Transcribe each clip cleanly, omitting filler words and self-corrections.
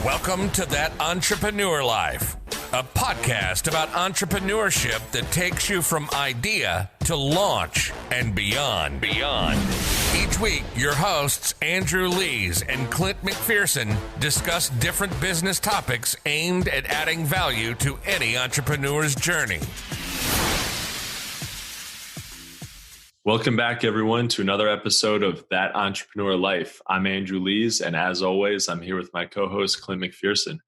Welcome to That Entrepreneur Life, a podcast about entrepreneurship that takes you from idea to launch and beyond. Each week, your hosts, Andrew Lees and Clint McPherson, discuss different business topics aimed at adding value to any entrepreneur's journey. Welcome back, everyone, to another episode of That Entrepreneur Life. I'm Andrew Lees, and as always, I'm here with my co-host, Clint McPherson.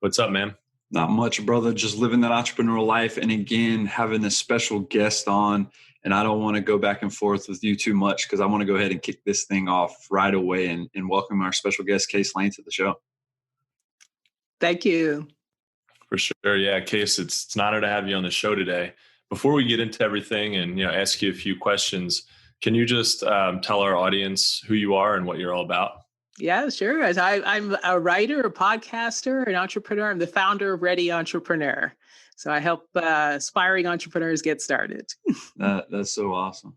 What's up, man? Not much, brother. Just living that entrepreneur life. And again, having a special guest on. And I don't want to go back and forth with you too much because I want to go ahead and kick this thing off right away and welcome our special guest, Case Lane, to the show. Thank you. For sure. Yeah, Case, it's an honor to have you on the show today. Before we get into everything and ask you a few questions, can you just tell our audience who you are and what you're all about? Yeah, sure. I'm a writer, a podcaster, an entrepreneur. I'm the founder of Ready Entrepreneur. So I help aspiring entrepreneurs get started. That's so awesome.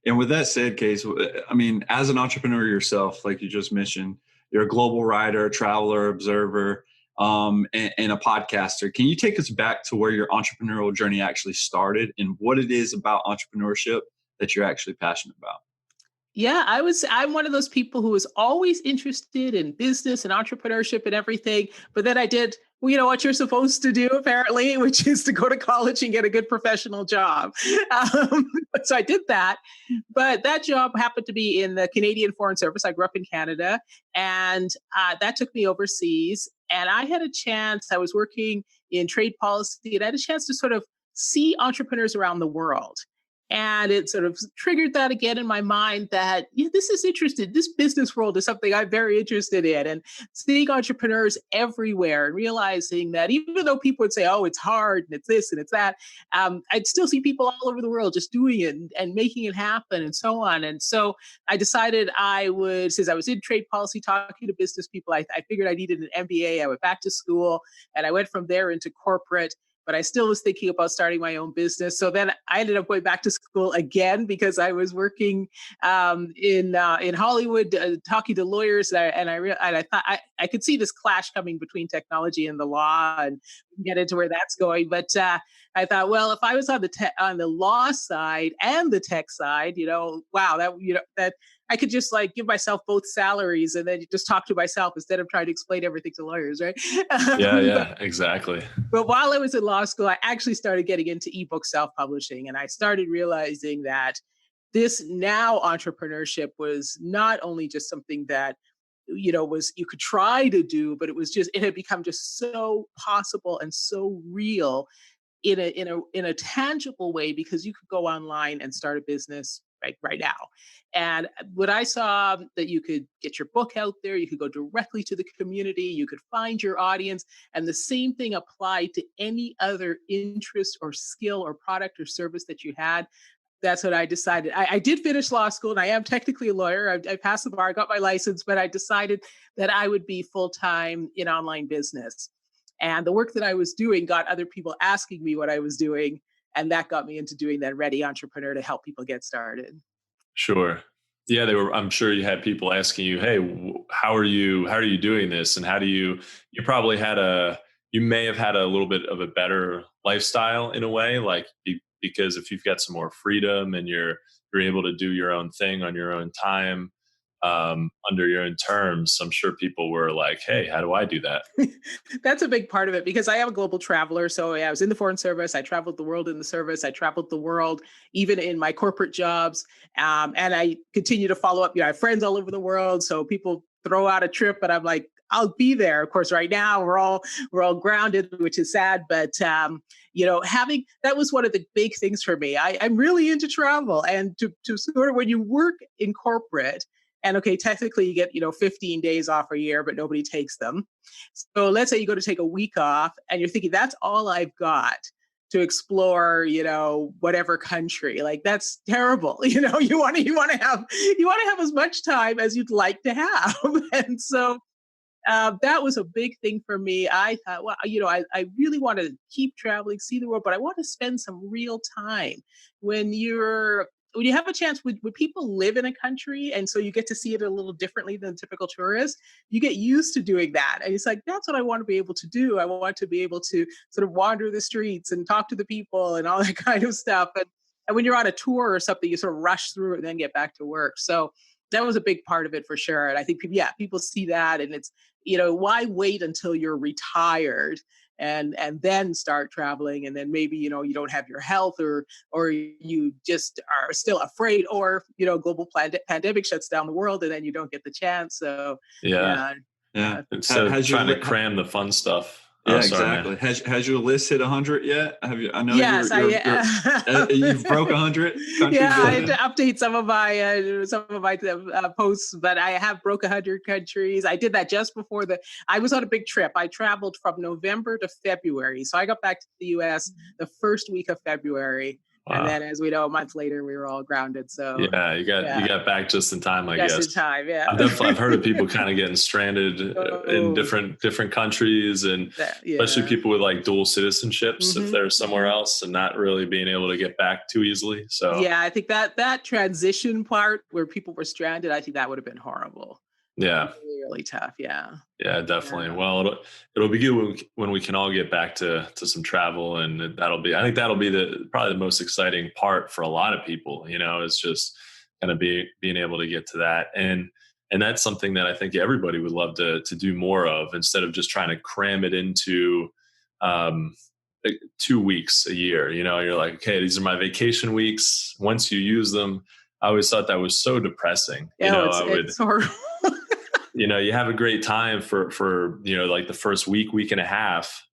And with that said, Case, I mean, as an entrepreneur yourself, like you just mentioned, you're a global writer, traveler, observer, and a podcaster. Can you take us back to where your entrepreneurial journey actually started and what it is about entrepreneurship that you're actually passionate about? Yeah, I'm one of those people who was always interested in business and entrepreneurship and everything. But then I did, what you're supposed to do, apparently, which is to go to college and get a good professional job. So I did that. But that job happened to be in the Canadian Foreign Service. I grew up in Canada, and that took me overseas. And I had a chance, I was working in trade policy, and I had a chance to sort of see entrepreneurs around the world. And it sort of triggered that again in my mind that this is interesting. This business world is something I'm very interested in, and seeing entrepreneurs everywhere and realizing that even though people would say, oh, it's hard and it's this and it's that, I'd still see people all over the world just doing it and making it happen and so on. And so I decided I would, since I was in trade policy talking to business people, I figured I needed an MBA. I went back to school and I went from there into corporate. But I still was thinking about starting my own business. So then I ended up going back to school again because I was working in Hollywood, talking to lawyers, and I thought I could see this clash coming between technology and the law, and get into where that's going. But I thought, well, if I was on the law side and the tech side, wow, that I could just give myself both salaries and then just talk to myself instead of trying to explain everything to lawyers, right? Yeah, exactly. But while I was in law school, I actually started getting into ebook self-publishing, and I started realizing that this now entrepreneurship was not only just something that was you could try to do, but it had become just so possible and so real in a tangible way because you could go online and start a business right now. And what I saw that you could get your book out there, you could go directly to the community, you could find your audience, and the same thing applied to any other interest or skill or product or service that you had. That's what I decided. I did finish law school, and I am technically a lawyer. I passed the bar, I got my license, but I decided that I would be full-time in online business. And the work that I was doing got other people asking me what I was doing, and that got me into doing that Ready Entrepreneur to help people get started. Sure. Yeah, I'm sure you had people asking you, hey, how are you doing this? And you may have had a little bit of a better lifestyle in a way, because if you've got some more freedom and you're able to do your own thing on your own time, under your own terms, I'm sure people were like, hey, how do I do that? That's a big part of it because I am a global traveler. So I was in the Foreign Service. I traveled the world in the service. I traveled the world, even in my corporate jobs. And I continue to follow up. I have friends all over the world. So people throw out a trip, but I'm like, I'll be there. Of course, right now we're all grounded, which is sad. But that was one of the big things for me. I'm really into travel, and to sort of when you work in corporate. And okay, technically you get, 15 days off a year, but nobody takes them. So let's say you go to take a week off and you're thinking, that's all I've got to explore, whatever country. That's terrible. You want to have as much time as you'd like to have. And so that was a big thing for me. I thought, well, I really want to keep traveling, see the world, but I want to spend some real time. When you're when you have a chance, when people live in a country, and so you get to see it a little differently than a typical tourist, you get used to doing that. And it's like, that's what I want to be able to do. I want to be able to sort of wander the streets and talk to the people and all that kind of stuff. And when you're on a tour or something, you sort of rush through it and then get back to work. So that was a big part of it for sure. And I think, people see that, and it's, why wait until you're retired and then start traveling, and then maybe you don't have your health, or you just are still afraid, or global pandemic shuts down the world and then you don't get the chance. So yeah. Instead of trying to cram the fun stuff. Yeah, exactly. Has your list hit 100 yet? Have you? I know yes, you've broke 100 countries. Yeah, I had to update some of my posts, but I have broke 100 countries. I did that just before I was on a big trip. I traveled from November to February, so I got back to the U.S. the first week of February. Wow. And then, as we know, a month later, we were all grounded. So you got back just in time, I guess. Just in time, yeah. I've heard of people kind of getting stranded in different countries, and especially people with like dual citizenships if they're somewhere else and not really being able to get back too easily. So yeah, I think that transition part where people were stranded, I think that would have been horrible. Yeah. Really tough. Yeah. Yeah, definitely. Yeah. Well, it'll be good when we can all get back to some travel, and I think that'll be probably the most exciting part for a lot of people, is just kind of being able to get to that. And that's something that I think everybody would love to do more of, instead of just trying to cram it into 2 weeks a year. You're like, okay, these are my vacation weeks. Once you use them, I always thought that was so depressing. It's horrible. You have a great time for like the first week and a half.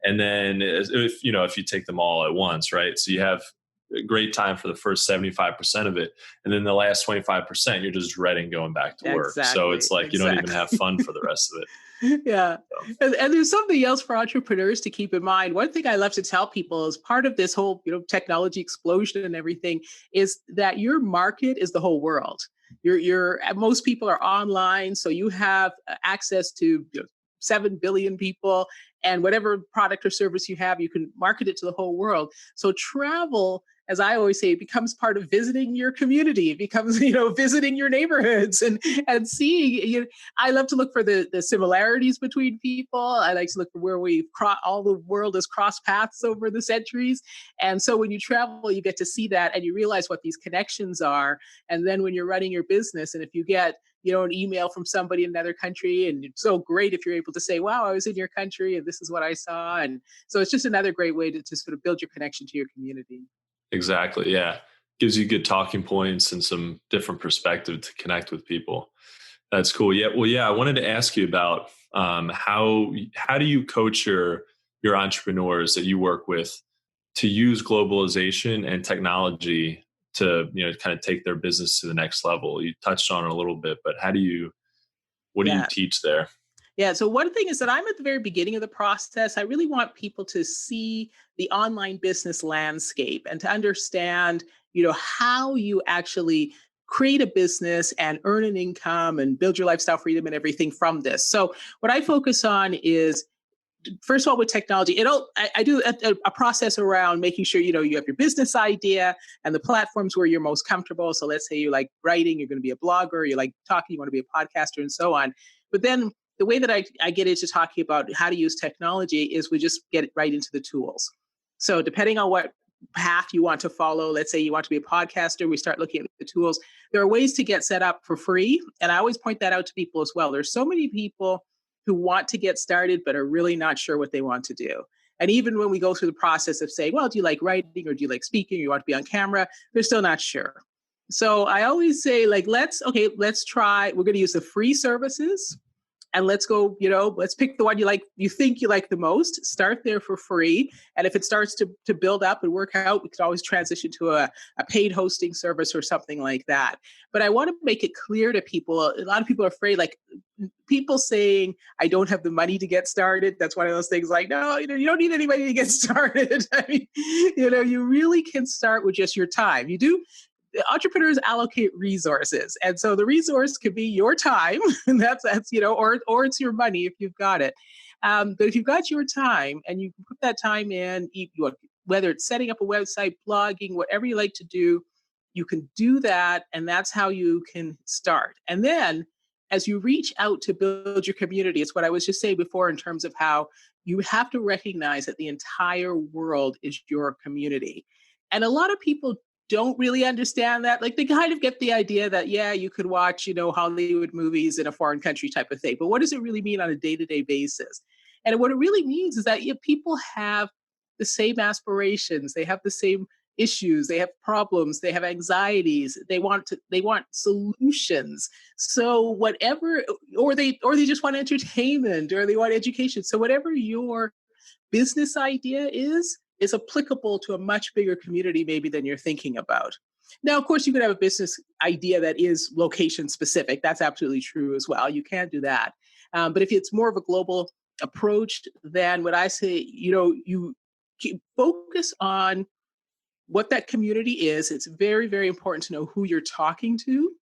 And then if you take them all at once, right? So you have a great time for the first 75% of it. And then the last 25%, you're just dreading going back to work. Exactly. So it's like, you don't even have fun for the rest of it. Yeah. So. And there's something else for entrepreneurs to keep in mind. One thing I love to tell people is part of this whole, technology explosion and everything is that your market is the whole world. Most people are online, so you have access to 7 billion people, and whatever product or service you have, you can market it to the whole world. So travel, as I always say, it becomes part of visiting your community. It becomes, visiting your neighborhoods and seeing. I love to look for the similarities between people. I like to look for where all the world has crossed paths over the centuries. And so when you travel, you get to see that, and you realize what these connections are. And then when you're running your business, and if you get an email from somebody in another country, and it's so great if you're able to say, wow, I was in your country and this is what I saw. And so it's just another great way to sort of build your connection to your community. Exactly. Yeah. Gives you good talking points and some different perspective to connect with people. That's cool. Yeah. Well, yeah, I wanted to ask you about how do you coach your entrepreneurs that you work with to use globalization and technology to, kind of take their business to the next level? You touched on it a little bit, but what do you teach there? Yeah. So one thing is that I'm at the very beginning of the process. I really want people to see the online business landscape and to understand, how you actually create a business and earn an income and build your lifestyle freedom and everything from this. So what I focus on is, first of all, with technology, I do a process around making sure, you have your business idea and the platforms where you're most comfortable. So let's say you like writing, you're going to be a blogger, you like talking, you want to be a podcaster and so on. But then the way that I get into talking about how to use technology is we just get right into the tools. So depending on what path you want to follow, let's say you want to be a podcaster, we start looking at the tools. There are ways to get set up for free. And I always point that out to people as well. There's so many people who want to get started, but are really not sure what they want to do. And even when we go through the process of saying, well, do you like writing or do you like speaking? Or you want to be on camera? They're still not sure. So I always say, let's try, we're going to use the free services. And let's go, let's pick the one you think you like the most, start there for free. And if it starts to build up and work out, we could always transition to a paid hosting service or something like that. But I want to make it clear to people, a lot of people are afraid, people saying, I don't have the money to get started. That's one of those things no, you don't need anybody to get started. I mean, you really can start with just your time. You do. Entrepreneurs allocate resources. And so the resource could be your time, and that's or it's your money if you've got it. But if you've got your time and you put that time in, whether it's setting up a website, blogging, whatever you like to do, you can do that, and that's how you can start. And then as you reach out to build your community, it's what I was just saying before in terms of how you have to recognize that the entire world is your community. And a lot of people don't really understand that. Like they kind of get the idea that, yeah, you could watch, Hollywood movies in a foreign country type of thing. But what does it really mean on a day-to-day basis? And what it really means is that people have the same aspirations, they have the same issues, they have problems, they have anxieties, they want solutions. So whatever, or they just want entertainment, or they want education. So whatever your business idea is applicable to a much bigger community maybe than you're thinking about. Now, of course, you could have a business idea that is location specific. That's absolutely true as well. You can do that. But if it's more of a global approach, then what I say, you focus on what that community is. It's very, very important to know who you're talking to.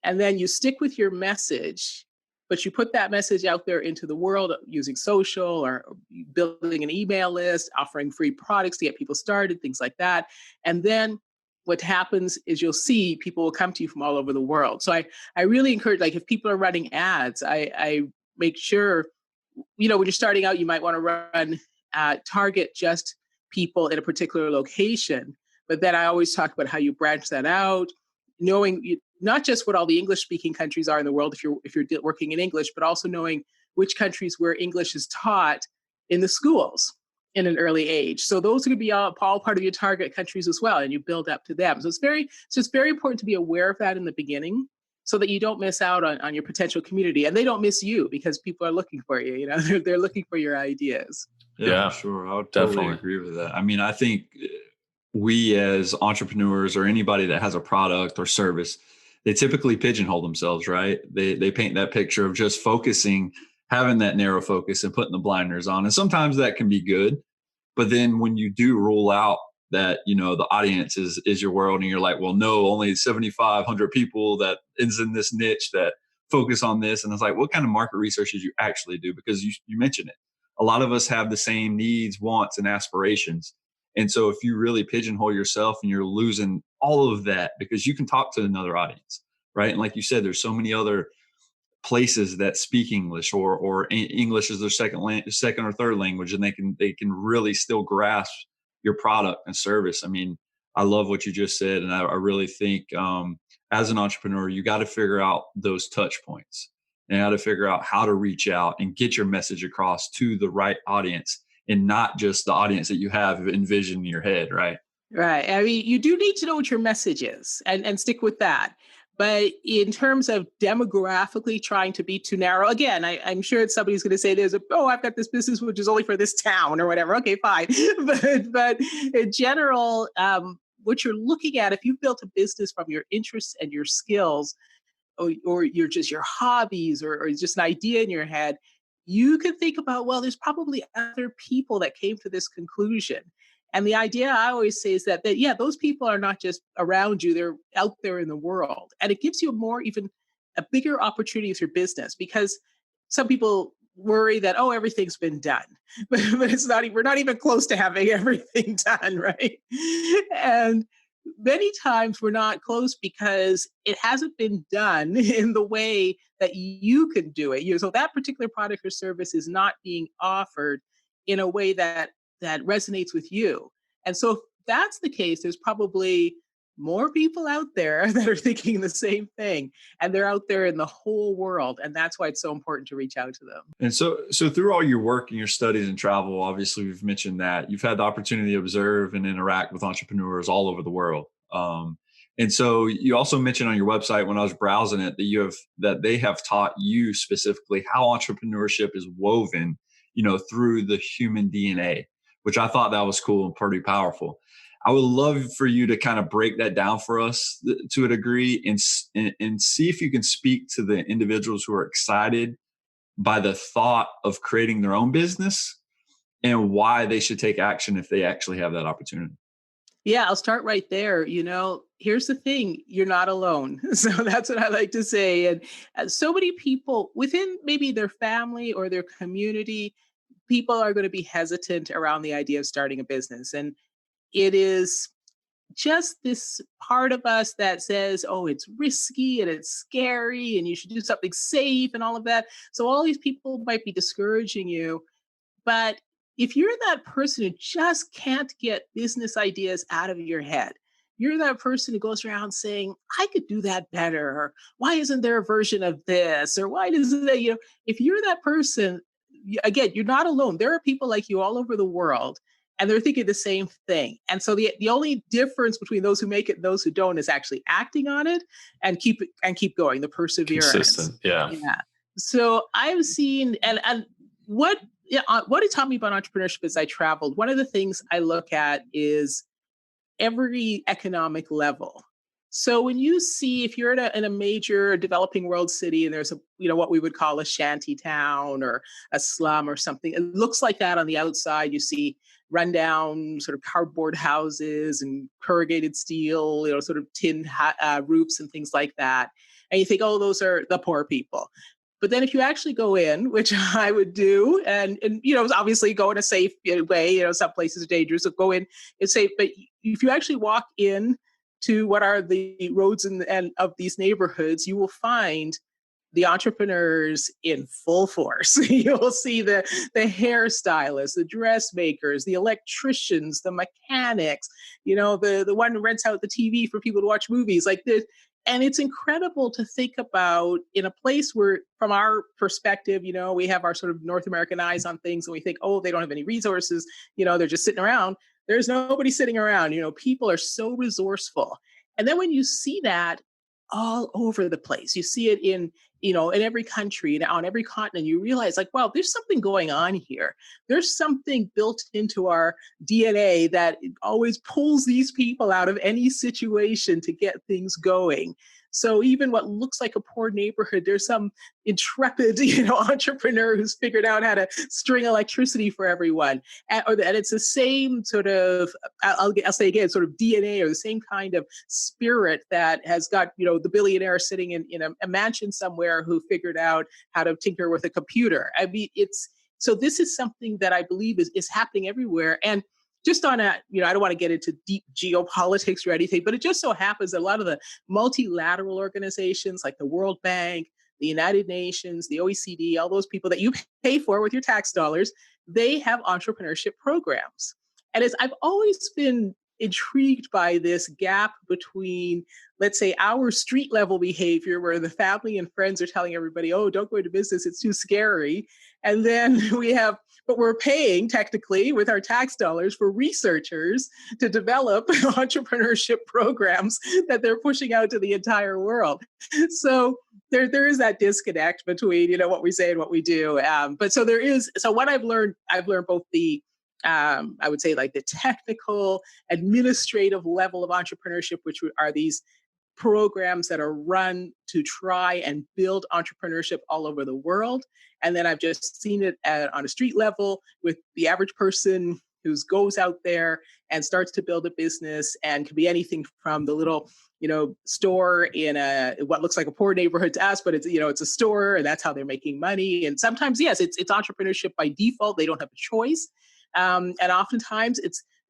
And then you stick with your message, but you put that message out there into the world using social or building an email list, offering free products to get people started, things like that. And then what happens is you'll see people will come to you from all over the world. So I really encourage, like if people are running ads, I make sure, when you're starting out, you might want to run, target just people in a particular location. But then I always talk about how you branch that out, knowing not just what all the English-speaking countries are in the world if you're working in English, but also knowing which countries where English is taught in the schools in an early age. So those are going to be all part of your target countries as well, and you build up to them. So it's very important to be aware of that in the beginning, so that you don't miss out on your potential community, and they don't miss you because people are looking for you. They're looking for your ideas. Yeah, for sure. I would totally agree with that. I mean, I think we as entrepreneurs or anybody that has a product or service, they typically pigeonhole themselves, right? They paint that picture of just focusing, having that narrow focus and putting the blinders on. And sometimes that can be good. But then when you do rule out that, the audience is your world, and you're like, well, no, only 7,500 people that is in this niche that focus on this. And it's like, what kind of market research did you actually do? Because you mentioned it. A lot of us have the same needs, wants, and aspirations. And so if you really pigeonhole yourself, and you're losing all of that, because you can talk to another audience, right? And like you said, there's so many other places that speak English, or English is their second or third language, and they can really still grasp your product and service. I mean, I love what you just said, and I really think as an entrepreneur, you got to figure out those touch points, and how to figure out how to reach out and get your message across to the right audience, and not just the audience that you have envisioned in your head, right? Right. I mean, you do need to know what your message is and stick with that. But in terms of demographically trying to be too narrow, again, I'm sure somebody's going to say I've got this business which is only for this town or whatever. Okay, fine. but in general, what you're looking at, if you've built a business from your interests and your skills, or you're just your hobbies, or just an idea in your head, you can think about, well, there's probably other people that came to this conclusion. And the idea I always say is that those people are not just around you, they're out there in the world. And it gives you even a bigger opportunity with your business, because some people worry that, everything's been done, but it's not, we're not even close to having everything done, right? And many times we're not close because it hasn't been done in the way that you can do it. So that particular product or service is not being offered in a way that resonates with you. And so if that's the case, there's probably more people out there that are thinking the same thing, and they're out there in the whole world. And that's why it's so important to reach out to them. And so through all your work and your studies and travel, obviously we've mentioned that you've had the opportunity to observe and interact with entrepreneurs all over the world. And so you also mentioned on your website, when I was browsing it, that they have taught you specifically how entrepreneurship is woven, through the human DNA, which I thought that was cool and pretty powerful. I would love for you to kind of break that down for us to a degree, and see if you can speak to the individuals who are excited by the thought of creating their own business, and why they should take action if they actually have that opportunity. Yeah, I'll start right there. Here's the thing, you're not alone. So that's what I like to say. And so many people within maybe their family or their community, people are going to be hesitant around the idea of starting a business. And it is just this part of us that says, oh, it's risky and it's scary and you should do something safe and all of that. So all these people might be discouraging you. But if you're that person who just can't get business ideas out of your head, you're that person who goes around saying, I could do that better. Or why isn't there a version of this? Or why doesn't that, if you're that person, again, you're not alone. There are people like you all over the world, and they're thinking the same thing. And so the only difference between those who make it and those who don't is actually acting on it and keep going, the perseverance. Consistent. Yeah. Yeah. So I've seen, and what it taught me about entrepreneurship as I traveled, one of the things I look at is every economic level. So when you see, if you're in a major developing world city and there's what we would call a shanty town or a slum or something, it looks like that on the outside. You see rundown sort of cardboard houses and corrugated steel, sort of tin roofs and things like that. And you think, oh, those are the poor people. But then if you actually go in, which I would do, and obviously go in a safe way, some places are dangerous, so go in, it's safe. But if you actually walk in to what are the roads and of these neighborhoods, you will find the entrepreneurs in full force. You'll see the hairstylists, the dressmakers, the electricians, the mechanics, the one who rents out the TV for people to watch movies like this. And it's incredible to think about in a place where, from our perspective, we have our sort of North American eyes on things and we think, oh, they don't have any resources, they're just sitting around. There's nobody sitting around, people are so resourceful. And then when you see that all over the place, you see it in every country and on every continent, you realize like, wow, there's something going on here. There's something built into our DNA that always pulls these people out of any situation to get things going. So even what looks like a poor neighborhood, there's some intrepid, entrepreneur who's figured out how to string electricity for everyone. And it's the same sort of, I'll say again, sort of DNA or the same kind of spirit that has got, the billionaire sitting in a mansion somewhere who figured out how to tinker with a computer. I mean, so this is something that I believe is happening everywhere. And just on I don't want to get into deep geopolitics or anything, but it just so happens that a lot of the multilateral organizations like the World Bank, the United Nations, the OECD, all those people that you pay for with your tax dollars, they have entrepreneurship programs. And I've always been intrigued by this gap between, let's say, our street level behavior where the family and friends are telling everybody, oh, don't go into business, it's too scary. And then but we're paying technically with our tax dollars for researchers to develop entrepreneurship programs that they're pushing out to the entire world. So there is that disconnect between, what we say and what we do. So what I've learned both the, I would say like the technical administrative level of entrepreneurship, which are these programs that are run to try and build entrepreneurship all over the world. And then I've just seen it on a street level with the average person who goes out there and starts to build a business, and can be anything from the little, store in what looks like a poor neighborhood to us, but it's, it's a store and that's how they're making money. And sometimes, yes, it's entrepreneurship by default. They don't have a choice. And oftentimes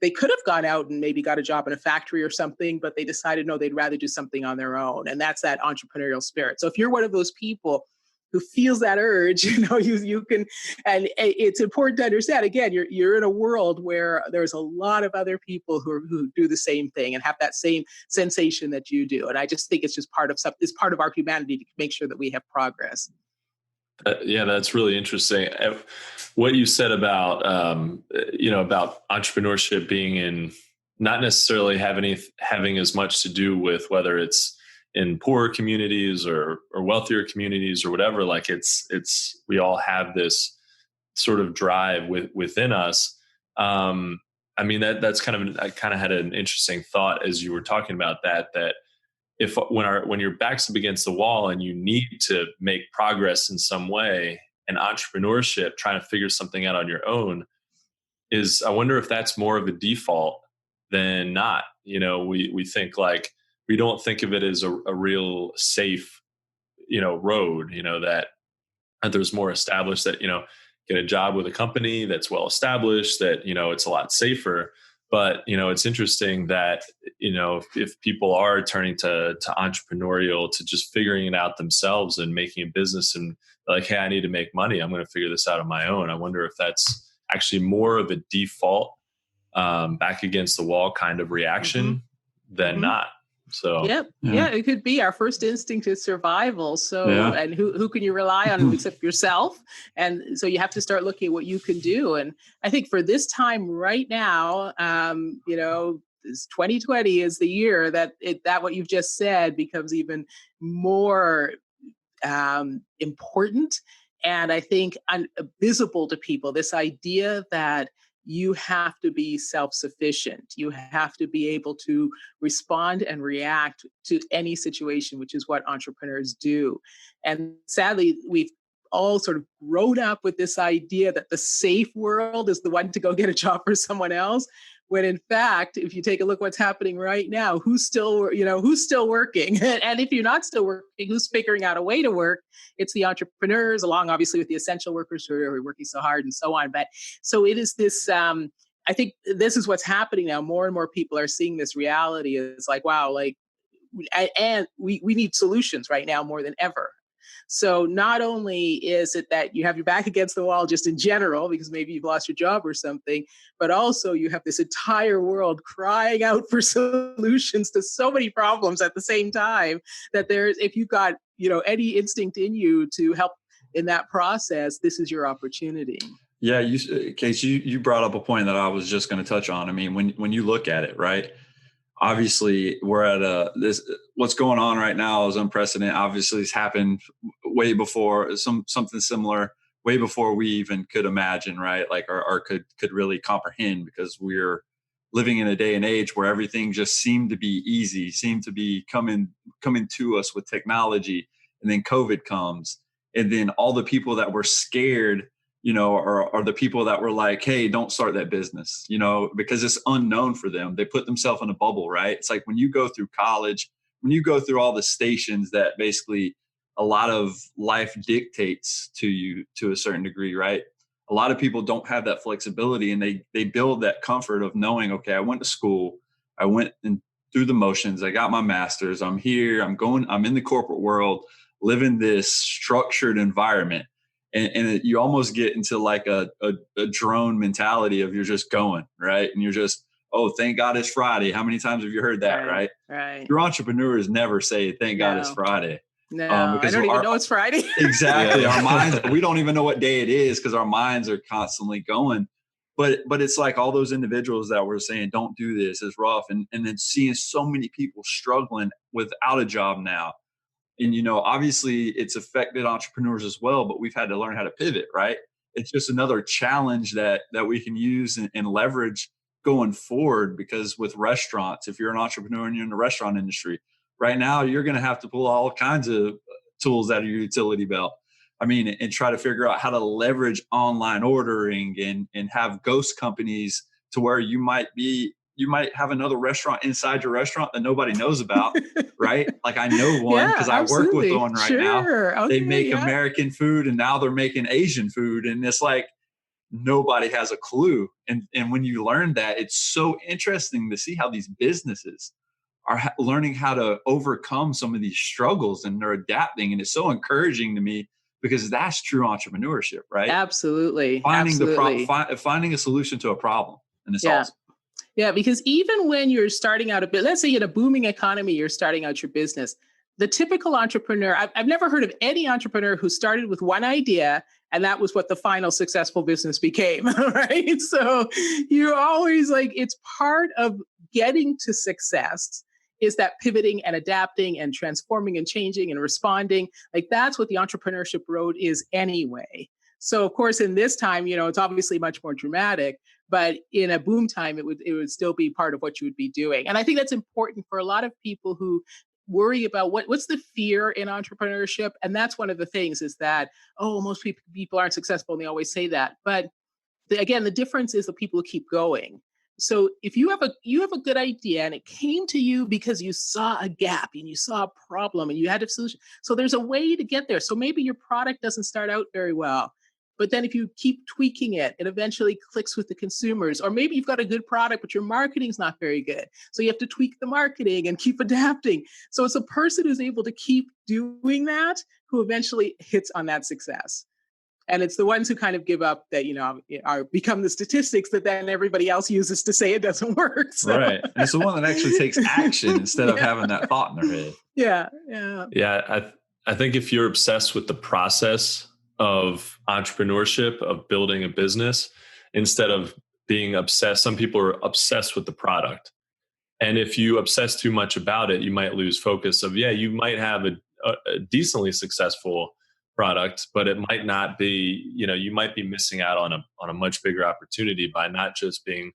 they could have gone out and maybe got a job in a factory or something, but they decided, no, they'd rather do something on their own. And that's that entrepreneurial spirit. So if you're one of those people who feels that urge, you can, and it's important to understand, again, you're in a world where there's a lot of other people who do the same thing and have that same sensation that you do. And I just think it's just part of our humanity to make sure that we have progress. Yeah, that's really interesting. What you said about, about entrepreneurship being in, not necessarily having as much to do with whether it's in poorer communities or wealthier communities or whatever, like we all have this sort of drive within us. I mean, that's I kind of had an interesting thought as you were talking about that if when your back's up against the wall and you need to make progress in some way, and entrepreneurship, trying to figure something out on your own, I wonder if that's more of a default than not. We think like, we don't think of it as a real safe, road, that there's more established, that, get a job with a company that's well established, that, it's a lot safer. But, it's interesting that, if people are turning to entrepreneurial, to just figuring it out themselves and making a business and like, hey, I need to make money, I'm going to figure this out on my own. I wonder if that's actually more of a default back against the wall kind of reaction than not. So, yeah, it could be. Our first instinct is survival. So, and who can you rely on except yourself? And so you have to start looking at what you can do. And I think for this time right now, this 2020 is the year that what you've just said becomes even more important. And I think visible to people, this idea that you have to be self-sufficient. You have to be able to respond and react to any situation, which is what entrepreneurs do. And sadly, we've all sort of grown up with this idea that the safe world is the one to go get a job for someone else. When in fact, if you take a look what's happening right now, who's still working? And if you're not still working, who's figuring out a way to work? It's the entrepreneurs, along obviously with the essential workers who are working so hard and so on. But so it is this, I think this is what's happening now. More and more people are seeing this reality. It's like, wow, and we need solutions right now more than ever. So not only is it that you have your back against the wall just in general, because maybe you've lost your job or something, but also you have this entire world crying out for solutions to so many problems at the same time that if you've got, any instinct in you to help in that process, this is your opportunity. Yeah, Case, you brought up a point that I was just going to touch on. I mean, when you look at it, right? Obviously, we're at what's going on right now is unprecedented. Obviously, it's happened way before, something similar, way before we even could imagine, right? Like, or could really comprehend, because we're living in a day and age where everything just seemed to be easy, seemed to be coming to us with technology. And then COVID comes. And then all the people that were scared, are the people that were like, hey, don't start that business, because it's unknown for them. They put themselves in a bubble, right? It's like when you go through college, when you go through all the stations that basically a lot of life dictates to you to a certain degree, right? A lot of people don't have that flexibility, and they build that comfort of knowing, okay, I went to school, I went through the motions, I got my master's, I'm here, I'm in the corporate world, living this structured environment. And you almost get into like a drone mentality of you're just going, right? And you're just, oh, thank God it's Friday. How many times have you heard that, right? Right. Your entrepreneurs never say, thank God it's Friday. No, because I don't even know it's Friday. Exactly. Our minds, we don't even know what day it is because our minds are constantly going. But it's like all those individuals that were saying, don't do this, it's rough. And then seeing so many people struggling without a job now. And, obviously it's affected entrepreneurs as well, but we've had to learn how to pivot, right? It's just another challenge that we can use and leverage going forward, because with restaurants, if you're an entrepreneur and you're in the restaurant industry right now, you're going to have to pull all kinds of tools out of your utility belt. I mean, and try to figure out how to leverage online ordering and have ghost companies to where you might have another restaurant inside your restaurant that nobody knows about, right? Like I know one because I work with one right now. Okay, they make American food and now they're making Asian food. And it's like, nobody has a clue. And when you learn that, it's so interesting to see how these businesses are learning how to overcome some of these struggles, and they're adapting. And it's so encouraging to me, because that's true entrepreneurship, right? Absolutely. Finding a solution to a problem. And it's awesome. Yeah, because even when you're starting out let's say in a booming economy, you're starting out your business, the typical entrepreneur, I've never heard of any entrepreneur who started with one idea and that was what the final successful business became, right? So you're always like, it's part of getting to success is that pivoting and adapting and transforming and changing and responding. Like that's what the entrepreneurship road is anyway. So of course, in this time, it's obviously much more dramatic, but in a boom time, it would still be part of what you would be doing. And I think that's important for a lot of people who worry about what's the fear in entrepreneurship. And that's one of the things is that, most people aren't successful, and they always say that. But again, the difference is the people who keep going. So if you have a good idea and it came to you because you saw a gap and you saw a problem and you had a solution. So there's a way to get there. So maybe your product doesn't start out very well, But then if you keep tweaking it, it eventually clicks with the consumers. Or maybe you've got a good product, but your marketing's not very good. So you have to tweak the marketing and keep adapting. So it's a person who's able to keep doing that who eventually hits on that success. And it's the ones who kind of give up that, are become the statistics that then everybody else uses to say it doesn't work. So. Right. And it's the one that actually takes action instead of having that thought in their head. Yeah. I think if you're obsessed with the process of entrepreneurship, of building a business, instead of being obsessed, some people are obsessed with the product. And if you obsess too much about it, you might lose focus of, you might have a decently successful product, but it might not be, you might be missing out on a much bigger opportunity by not just being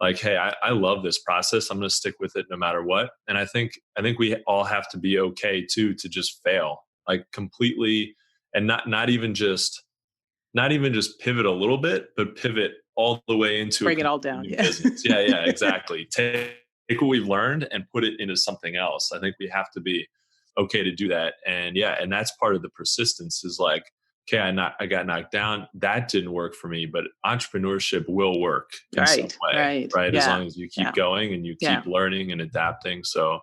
like, hey, I love this process. I'm going to stick with it no matter what. And I think we all have to be okay too, to just fail, like completely, and not even just pivot a little bit, but pivot all the way into bring it all down. Business. Yeah, exactly. Take what we've learned and put it into something else. I think we have to be okay to do that. And and that's part of the persistence is like, okay, I got knocked down. That didn't work for me, but entrepreneurship will work in some way, right? As long as you keep going and you keep learning and adapting. So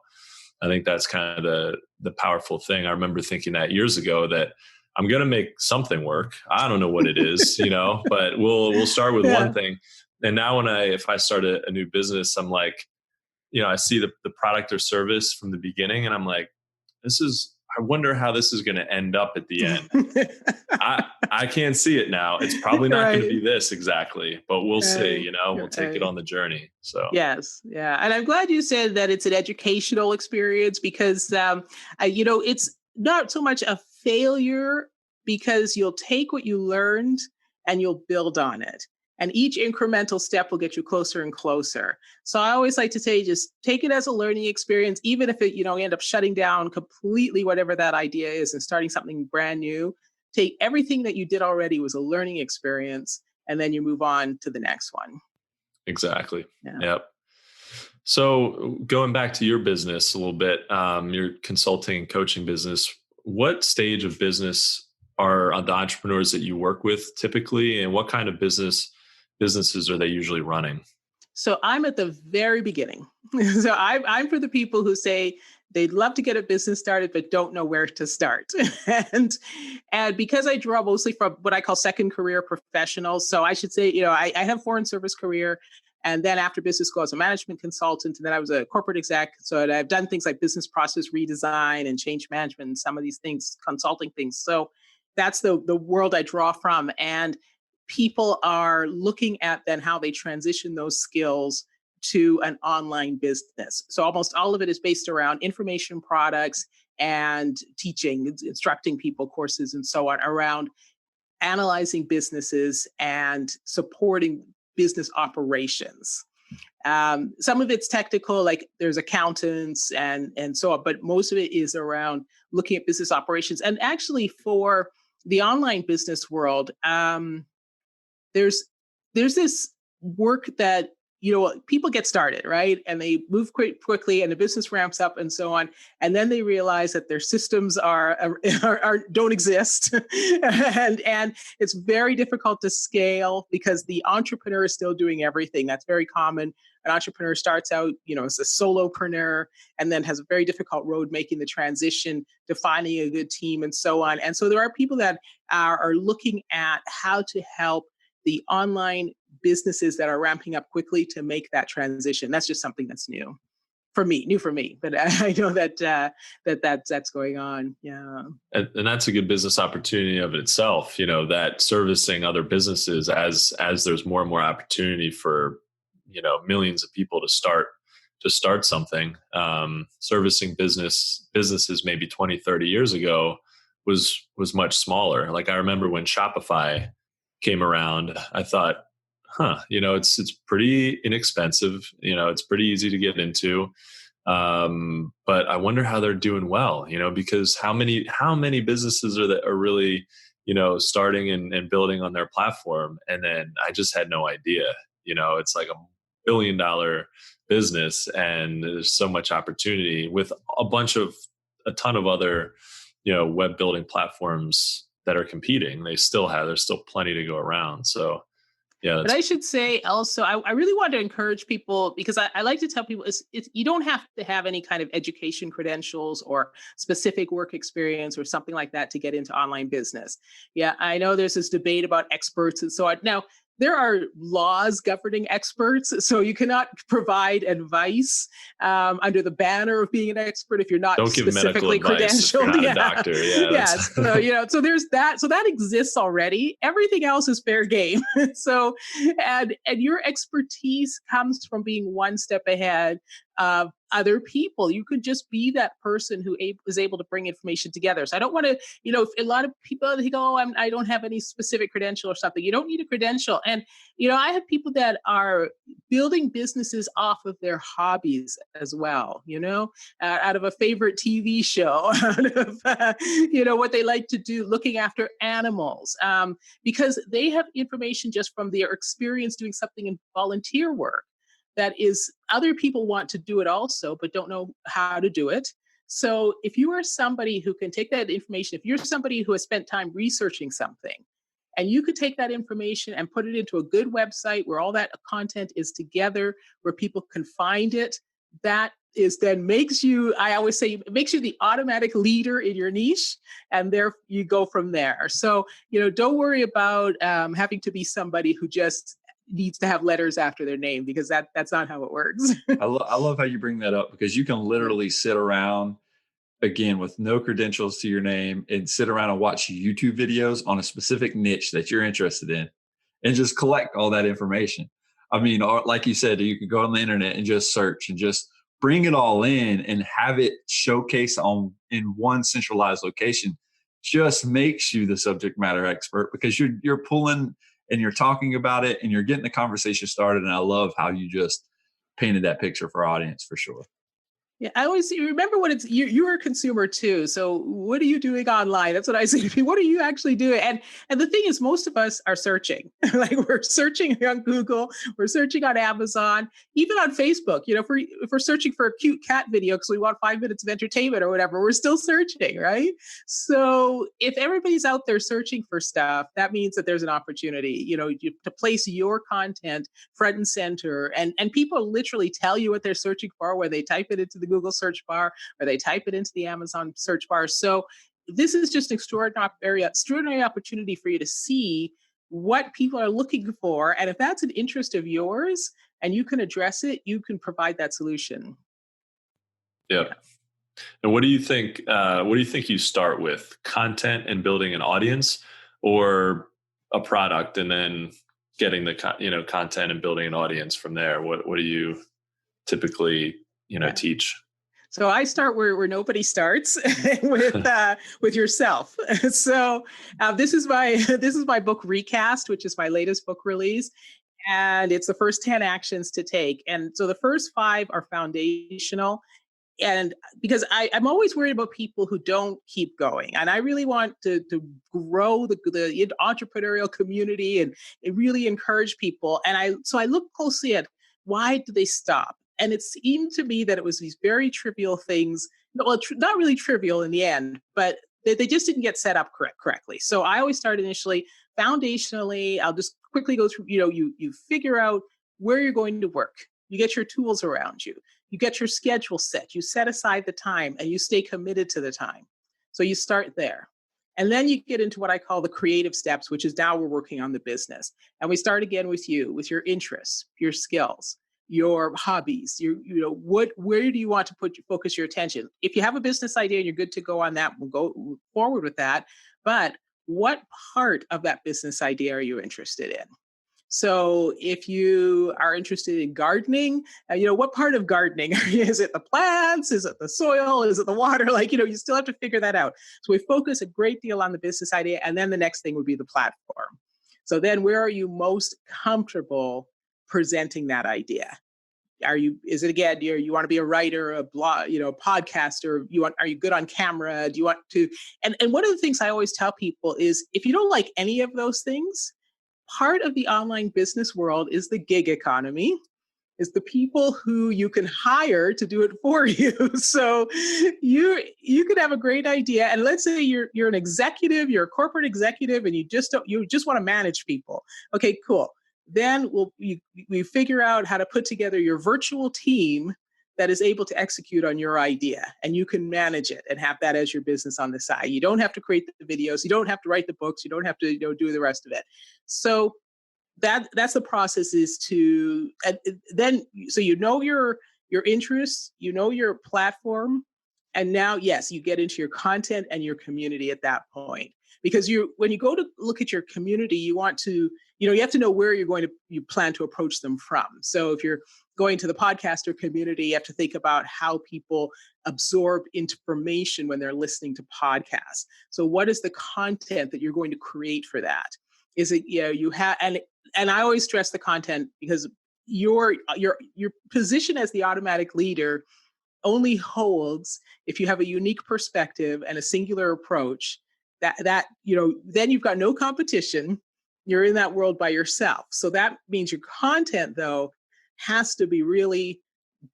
I think that's kind of the powerful thing. I remember thinking that years ago that I'm going to make something work. I don't know what it is, but we'll start with one thing. And now if I start a new business, I'm like, I see the product or service from the beginning and I'm like, I wonder how this is going to end up at the end. I can't see it now. It's probably not going to be this exactly, but we'll see, we'll take it on the journey. So yes. Yeah. And I'm glad you said that it's an educational experience because, it's not so much a failure because you'll take what you learned and you'll build on it. And each incremental step will get you closer and closer. So I always like to say, just take it as a learning experience, even if it, end up shutting down completely whatever that idea is and starting something brand new. Take everything that you did already was a learning experience, and then you move on to the next one. Exactly. Yeah. Yep. So going back to your business a little bit, your consulting and coaching business, what stage of business are the entrepreneurs that you work with typically, and what kind of businesses are they usually running? So I'm at the very beginning. So I'm for the people who say they'd love to get a business started, but don't know where to start. and because I draw mostly from what I call second career professionals. So I should say, I have foreign service career. And then after business school, I was a management consultant. And then I was a corporate exec. So I've done things like business process redesign and change management and some of these things, consulting things. So that's the world I draw from. And people are looking at then how they transition those skills to an online business. So almost all of it is based around information products and teaching, instructing people, courses, and so on around analyzing businesses and supporting business operations. Some of it's technical, like there's accountants and so on, but most of it is around looking at business operations. And actually for the online business world, there's this work that, people get started, right? And they move quickly and the business ramps up and so on. And then they realize that their systems don't exist. and it's very difficult to scale because the entrepreneur is still doing everything. That's very common. An entrepreneur starts out, as a solopreneur and then has a very difficult road making the transition to finding a good team and so on. And so there are people that are looking at how to help the online businesses that are ramping up quickly to make that transition. That's just something that's new for me, but I know that's going on. Yeah. And that's a good business opportunity of itself, that servicing other businesses as there's more and more opportunity for, millions of people to start something. Servicing businesses maybe 20, 30 years ago was much smaller. Like I remember when Shopify came around, I thought, it's pretty inexpensive. It's pretty easy to get into. But I wonder how they're doing well, because how many businesses are really, starting and building on their platform. And then I just had no idea, it's like $1 billion business and there's so much opportunity with a ton of other, web building platforms that are competing. There's still plenty to go around. So yeah. But I should say also, I really want to encourage people, because I like to tell people you don't have to have any kind of education credentials or specific work experience or something like that to get into online business. Yeah, I know there's this debate about experts and so on. Now, there are laws governing experts, so you cannot provide advice under the banner of being an expert if you're not specifically credentialed. If you're not a doctor. Yeah. Yes. So, so there's that. So that exists already. Everything else is fair game. So, and your expertise comes from being one step ahead of other people. You could just be that person who is able to bring information together. So I don't want to, if a lot of people think, oh, I don't have any specific credential or something. You don't need a credential. And, I have people that are building businesses off of their hobbies as well, out of a favorite TV show, out of, what they like to do, looking after animals, because they have information just from their experience doing something in volunteer work. That is, other people want to do it also, but don't know how to do it. So if you are somebody who can take that information, if you're somebody who has spent time researching something, and you could take that information and put it into a good website where all that content is together, where people can find it, that is then makes you, I always say, it makes you the automatic leader in your niche, and there you go from there. So, don't worry about having to be somebody who just needs to have letters after their name, because that's not how it works. I love how you bring that up, because you can literally sit around, again, with no credentials to your name, and sit around and watch YouTube videos on a specific niche that you're interested in and just collect all that information. I mean, or like you said, you could go on the internet and just search and just bring it all in and have it showcased in one centralized location. Just makes you the subject matter expert, because you're pulling and you're talking about it and you're getting the conversation started. And I love how you just painted that picture for our audience, for sure. Yeah, I always remember what you're a consumer too. So what are you doing online? That's what I say to people. What are you actually doing? And the thing is, most of us are searching. Like, we're searching on Google, we're searching on Amazon, even on Facebook. If we're searching for a cute cat video because we want 5 minutes of entertainment or whatever, we're still searching, right? So if everybody's out there searching for stuff, that means that there's an opportunity, to place your content front and center. And people literally tell you what they're searching for when they type it into the Google search bar or they type it into the Amazon search bar. So this is just an extraordinary opportunity for you to see what people are looking for. And if that's an interest of yours and you can address it, you can provide that solution. Yeah. And what do you think? What do you think you start with? Content and building an audience, or a product and then getting the content and building an audience from there? What do you typically teach? So I start where nobody starts, with yourself. So this is my book Recast, which is my latest book release, and it's the first 10 actions to take. And so the first 5 are foundational. And because I'm always worried about people who don't keep going, and I really want to grow the entrepreneurial community and really encourage people. And so I look closely at, why do they stop? And it seemed to me that it was these very trivial things, well, not really trivial in the end, but they just didn't get set up correctly. So I always start initially, foundationally. I'll just quickly go through, you figure out where you're going to work. You get your tools around you. You get your schedule set. You set aside the time and you stay committed to the time. So you start there. And then you get into what I call the creative steps, which is now we're working on the business. And we start again with with your interests, your skills, your hobbies, where do you want to focus your attention? If you have a business idea and you're good to go on that, we'll go forward with that. But what part of that business idea are you interested in? So if you are interested in gardening, what part of gardening? Is it the plants? Is it the soil? Is it the water? You still have to figure that out. So we focus a great deal on the business idea. And then the next thing would be the platform. So then where are you most comfortable presenting that idea? Is it again, you want to be a writer, a blog, podcaster? Are you good on camera? Do you want to, and one of the things I always tell people is, if you don't like any of those things, part of the online business world is the gig economy. is the people who you can hire to do it for you. So you could have a great idea, and let's say you're an executive, you're a corporate executive, and you just want to manage people. Okay, cool. Then we figure out how to put together your virtual team that is able to execute on your idea, and you can manage it and have that as your business on the side. You don't have to create the videos, you don't have to write the books, you don't have to do the rest of it. So that's the process, is to then so your interests, your platform, and now yes, you get into your content and your community at that point. Because when you go to look at your community, you want to, you have to know where you plan to approach them from. So if you're going to the podcaster community, you have to think about how people absorb information when they're listening to podcasts. So what is the content that you're going to create for that? Is it, you have, and I always stress the content, because your position as the automatic leader only holds if you have a unique perspective and a singular approach. Then you've got no competition. You're in that world by yourself. So that means your content, though, has to be really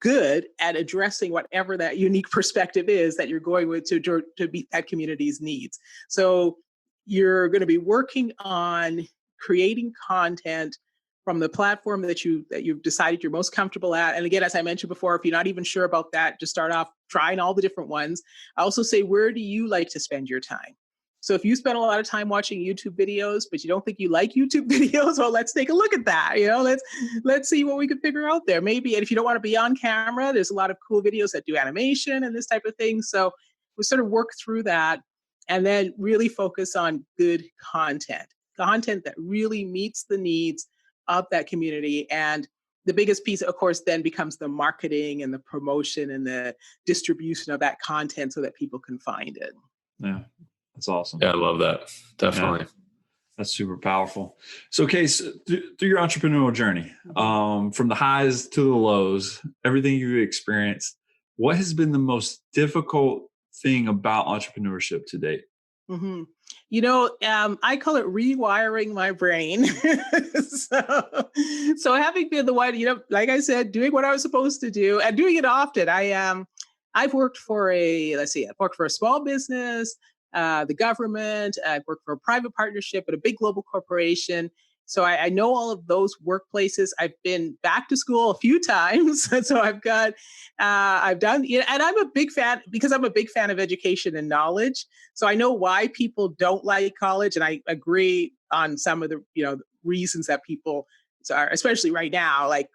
good at addressing whatever that unique perspective is that you're going with to meet that community's needs. So you're going to be working on creating content from the platform that you've decided you're most comfortable at. And again, as I mentioned before, if you're not even sure about that, just start off trying all the different ones. I also say, where do you like to spend your time? So if you spend a lot of time watching YouTube videos, but you don't think you like YouTube videos, well, let's take a look at that. Let's see what we can figure out there. Maybe, and if you don't want to be on camera, there's a lot of cool videos that do animation and this type of thing. So we sort of work through that, and then really focus on good content that really meets the needs of that community. And the biggest piece, of course, then becomes the marketing and the promotion and the distribution of that content so that people can find it. Yeah, that's awesome. Yeah, I love that. Definitely. Yeah, that's super powerful. So, Case, through your entrepreneurial journey, from the highs to the lows, everything you've experienced, what has been the most difficult thing about entrepreneurship to date? Mm-hmm. I call it rewiring my brain. So having been the one, like I said, doing what I was supposed to do and doing it often. I've worked for I've worked for a small business, the government. I've worked for a private partnership at a big global corporation. So I know all of those workplaces. I've been back to school a few times. So I've done, and I'm a big fan, because I'm a big fan of education and knowledge. So I know why people don't like college. And I agree on some of the, reasons that people are, especially right now, like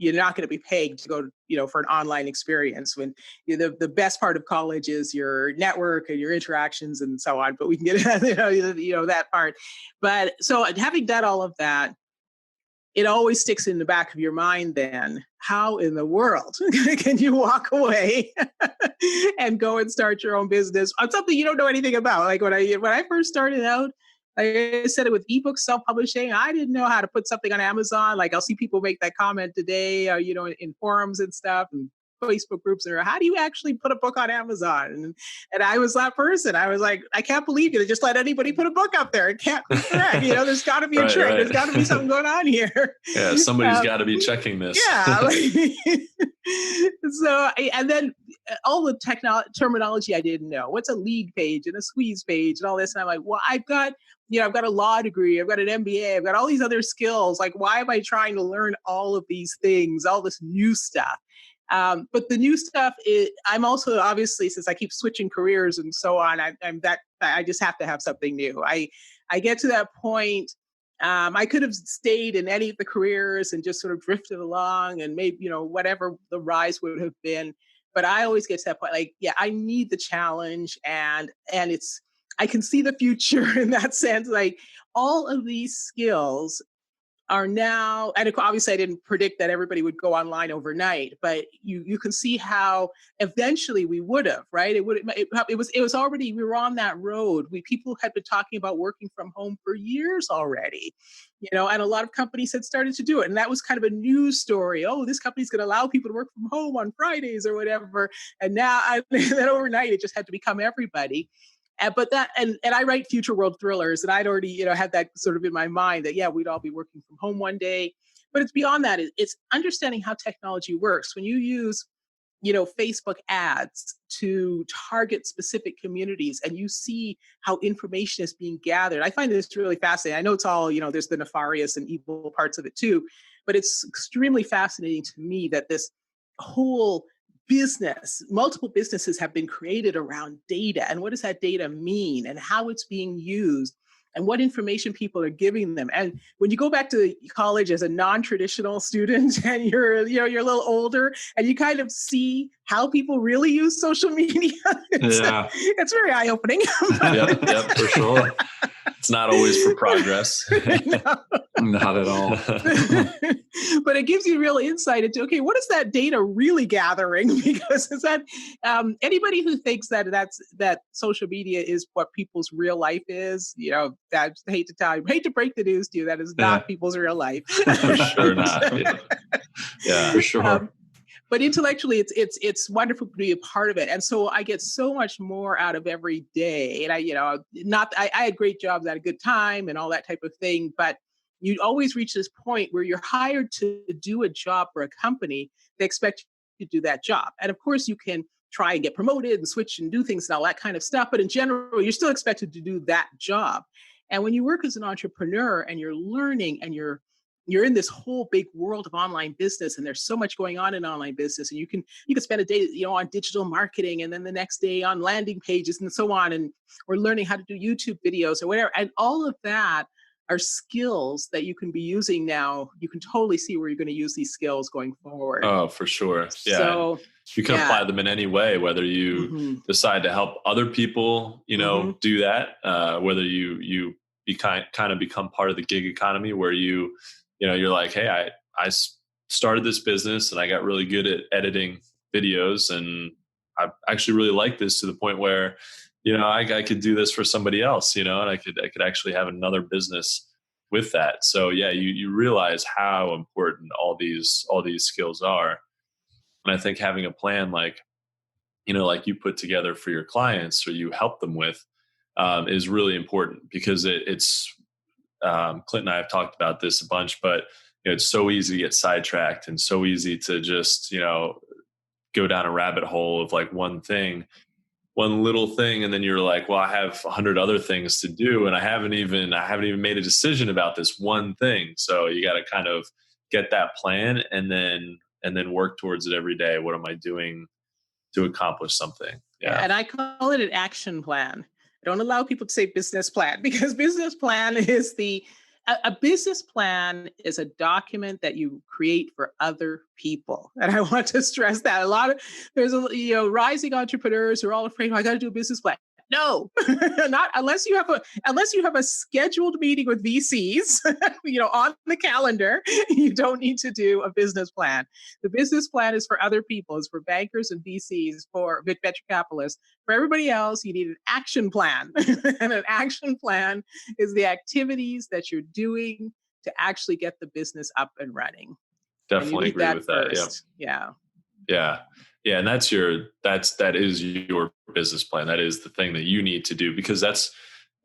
you're not going to be pegged to go, for an online experience, when the best part of college is your network and your interactions and so on. But we can get that part. But so having done all of that, it always sticks in the back of your mind. Then how in the world can you walk away and go and start your own business on something you don't know anything about? Like when I first started out, like I said, it with ebooks, self-publishing, I didn't know how to put something on Amazon. Like I'll see people make that comment today, in forums and stuff and Facebook groups, or how do you actually put a book on Amazon? And I was that person. I was like, I can't believe you to just let anybody put a book up there. It can't be correct. There's got to be a trick. Right. There's got to be something going on here. Yeah, somebody's got to be checking this. Yeah. And then all the terminology I didn't know. What's a lead page and a squeeze page and all this? And I'm like, well, I've got a law degree, I've got an MBA, I've got all these other skills. Like, why am I trying to learn all of these things, all this new stuff? But the new stuff I'm also, obviously, since I keep switching careers and so on, I just have to have something new. I get to that point. I could have stayed in any of the careers and just sort of drifted along and maybe, whatever the rise would have been. But I always get to that point, like, yeah, I need the challenge, and I can see the future in that sense. Like all of these skills are now, and obviously I didn't predict that everybody would go online overnight, but you can see how eventually we would have, right? It was already, we were on that road. People had been talking about working from home for years already, and a lot of companies had started to do it. And that was kind of a news story. Oh, this company's going to allow people to work from home on Fridays or whatever. And now then overnight, it just had to become everybody. But and I write future world thrillers, and I'd already, had that sort of in my mind that, yeah, we'd all be working from home one day. But it's beyond that. It's understanding how technology works. When you use Facebook ads to target specific communities and you see how information is being gathered. I find this really fascinating. I know it's all, there's the nefarious and evil parts of it too, but it's extremely fascinating to me that this whole multiple businesses have been created around data. And what does that data mean and how it's being used? And what information people are giving them. And when you go back to college as a non-traditional student and you're a little older and you kind of see how people really use social media, it's very eye-opening. Yep, for sure. It's not always for progress. Not at all. But it gives you real insight into, okay, what is that data really gathering? Because is that anybody who thinks that social media is what people's real life is, I hate to break the news to you, that is not people's real life. For sure not. Yeah, for sure. But intellectually, it's wonderful to be a part of it, and so I get so much more out of every day. And I had great jobs, I had a good time, and all that type of thing. But you always reach this point where you're hired to do a job for a company. They expect you to do that job, and of course, you can try and get promoted and switch and do things and all that kind of stuff. But in general, you're still expected to do that job. And when you work as an entrepreneur and you're learning and you're in this whole big world of online business, and there's so much going on in online business, and you can spend a day, on digital marketing, and then the next day on landing pages and so on, and we're learning how to do YouTube videos or whatever. And all of that are skills that you can be using now. You can totally see where you're going to use these skills going forward. Oh, for sure. Yeah. So you can apply them in any way, whether you decide to help other people, do that, whether you kind of become part of the gig economy where you're like, hey, I started this business and I got really good at editing videos, and I actually really like this to the point where, I could do this for somebody else, and I could actually have another business with that. So yeah, you realize how important all these skills are. And I think having a plan like you put together for your clients or you help them with is really important, because it's Clint and I have talked about this a bunch, but it's so easy to get sidetracked and so easy to just, go down a rabbit hole of like one little thing. And then you're like, well, I have 100 other things to do, and I haven't even made a decision about this one thing. So you got to kind of get that plan and then work towards it every day. What am I doing to accomplish something? Yeah. And I call it an action plan. I don't allow people to say business plan, because business plan is a business plan is a document that you create for other people. And I want to stress that there's rising entrepreneurs who are all afraid, I got to do a business plan. No, not unless you have a scheduled meeting with VCs, on the calendar. You don't need to do a business plan. The business plan is for other people. It's for bankers and VCs, for venture capitalists. For everybody else, you need an action plan. And an action plan is the activities that you're doing to actually get the business up and running. Definitely agree with that. Yeah. Yeah. Yeah. And that is your business plan. That is the thing that you need to do, because that's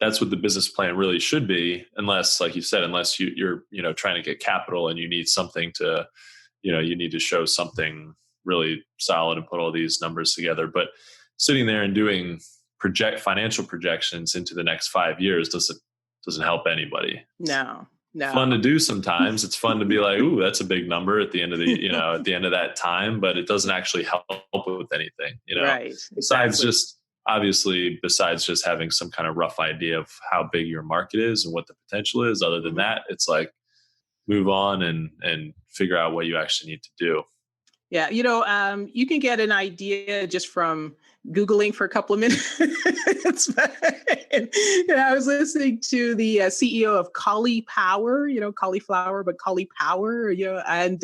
what the business plan really should be. Unless, like you said, you're trying to get capital and you need something to, you need to show something really solid and put all these numbers together. But sitting there and doing financial projections into the next 5 years doesn't help anybody. No. Fun to do sometimes. It's fun to be like, ooh, that's a big number at the end of at the end of that time, but it doesn't actually help with anything, Right. Besides just having some kind of rough idea of how big your market is and what the potential is. Other than that, it's like move on and figure out what you actually need to do. Yeah. You can get an idea just from Googling for a couple of minutes. I was listening to the CEO of Cauliflower, cauliflower, but Cauliflower, and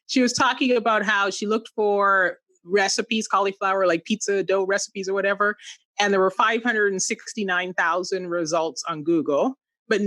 she was talking about how she looked for recipes, cauliflower, like pizza dough recipes or whatever. And there were 569,000 results on Google. But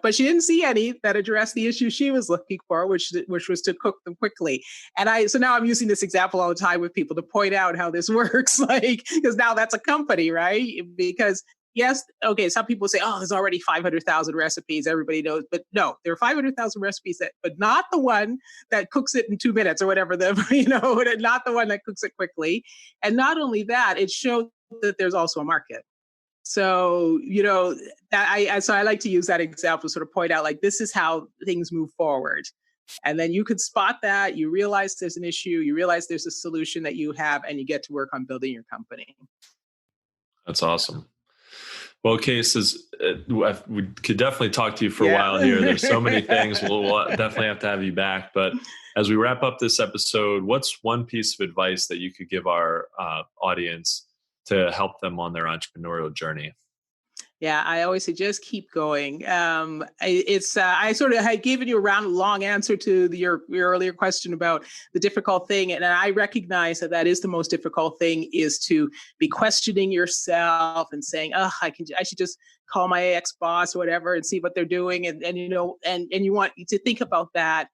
but she didn't see any that addressed the issue she was looking for, which was to cook them quickly. And so now I'm using this example all the time with people to point out how this works, because now that's a company, right? Because yes, okay, some people say, oh, there's already 500,000 recipes, everybody knows. But no, there are 500,000 recipes, but not the one that cooks it in 2 minutes or whatever, not the one that cooks it quickly. And not only that, it shows that there's also a market. So, so I like to use that example to sort of point out, like, this is how things move forward. And then you could spot that, you realize there's an issue, you realize there's a solution that you have, and you get to work on building your company. That's awesome. Well, Case, we could definitely talk to you for a while here. There's so many things. We'll definitely have to have you back. But as we wrap up this episode, what's one piece of advice that you could give our audience to help them on their entrepreneurial journey? Yeah, I always say just keep going. I sort of had given you a long answer to your earlier question about the difficult thing. And I recognize that is the most difficult thing, is to be questioning yourself and saying, oh, I should just call my ex-boss or whatever and see what they're doing. And you want to think about that.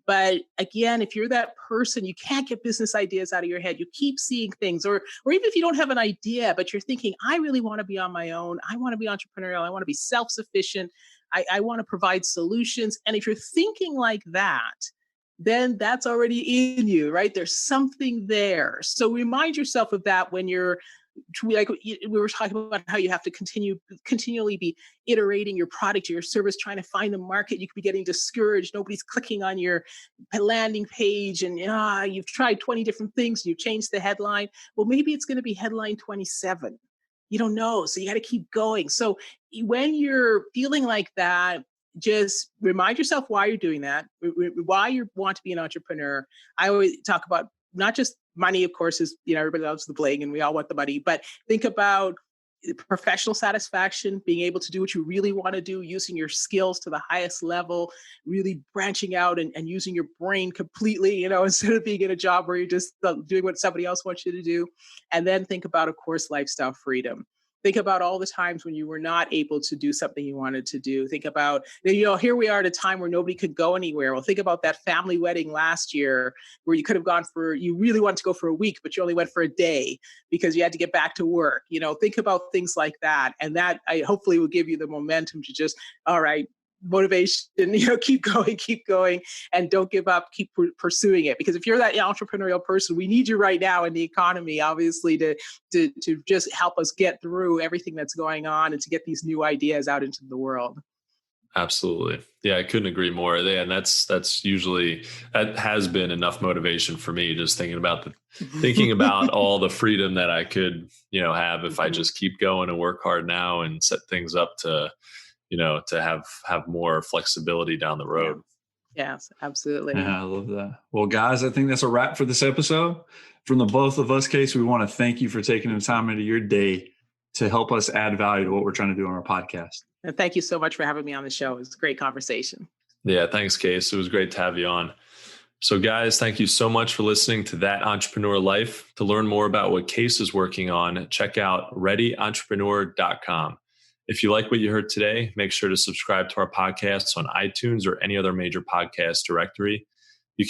But again, if you're that person, you can't get business ideas out of your head. You keep seeing things, or even if you don't have an idea, but you're thinking, I really want to be on my own. I want to be entrepreneurial. I want to be self-sufficient. I want to provide solutions. And if you're thinking like that, then that's already in you, right? There's something there. So remind yourself of that when you're, like we were talking about, how you have to continually be iterating your product or your service, trying to find the market. You could be getting discouraged. Nobody's clicking on your landing page, and you've tried 20 different things. You changed the headline. Well, maybe it's going to be headline 27. You don't know. So you got to keep going. So when you're feeling like that, just remind yourself why you're doing that, why you want to be an entrepreneur. I always talk about not just money, of course, is, everybody loves the bling and we all want the money, but think about professional satisfaction, being able to do what you really want to do, using your skills to the highest level, really branching out and using your brain completely, instead of being in a job where you're just doing what somebody else wants you to do. And then think about, of course, lifestyle freedom. Think about all the times when you were not able to do something you wanted to do. Think about, here we are at a time where nobody could go anywhere. Well, think about that family wedding last year where you could have you really wanted to go for a week, but you only went for a day because you had to get back to work. Think about things like that. And that hopefully will give you the momentum to just, all right, motivation, keep going, and don't give up, keep pursuing it. Because if you're that entrepreneurial person, we need you right now in the economy, obviously, to just help us get through everything that's going on and to get these new ideas out into the world. Absolutely. Yeah, I couldn't agree more. Yeah, and that has been enough motivation for me, just thinking about all the freedom that I could, have if I just keep going and work hard now and set things up to have more flexibility down the road. Yes, absolutely. Yeah, I love that. Well, guys, I think that's a wrap for this episode. From the both of us, Case, we want to thank you for taking the time into your day to help us add value to what we're trying to do on our podcast. And thank you so much for having me on the show. It was a great conversation. Yeah, thanks, Case. It was great to have you on. So guys, thank you so much for listening to That Entrepreneur Life. To learn more about what Case is working on, check out readyentrepreneur.com. If you like what you heard today, make sure to subscribe to our podcasts on iTunes or any other major podcast directory. You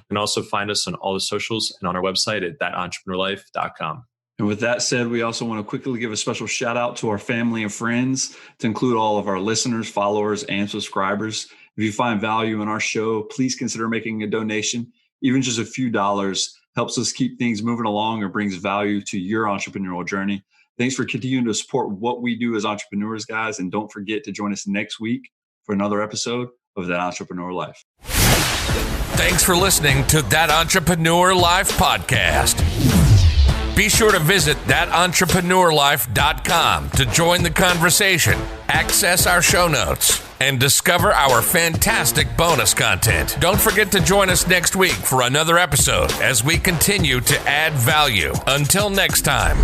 can also find us on all the socials and on our website at thatentrepreneurlife.com. And with that said, we also want to quickly give a special shout out to our family and friends, to include all of our listeners, followers, and subscribers. If you find value in our show, please consider making a donation. Even just a few dollars helps us keep things moving along or brings value to your entrepreneurial journey. Thanks for continuing to support what we do as entrepreneurs, guys. And don't forget to join us next week for another episode of That Entrepreneur Life. Thanks for listening to That Entrepreneur Life podcast. Be sure to visit thatentrepreneurlife.com to join the conversation, access our show notes, and discover our fantastic bonus content. Don't forget to join us next week for another episode as we continue to add value. Until next time.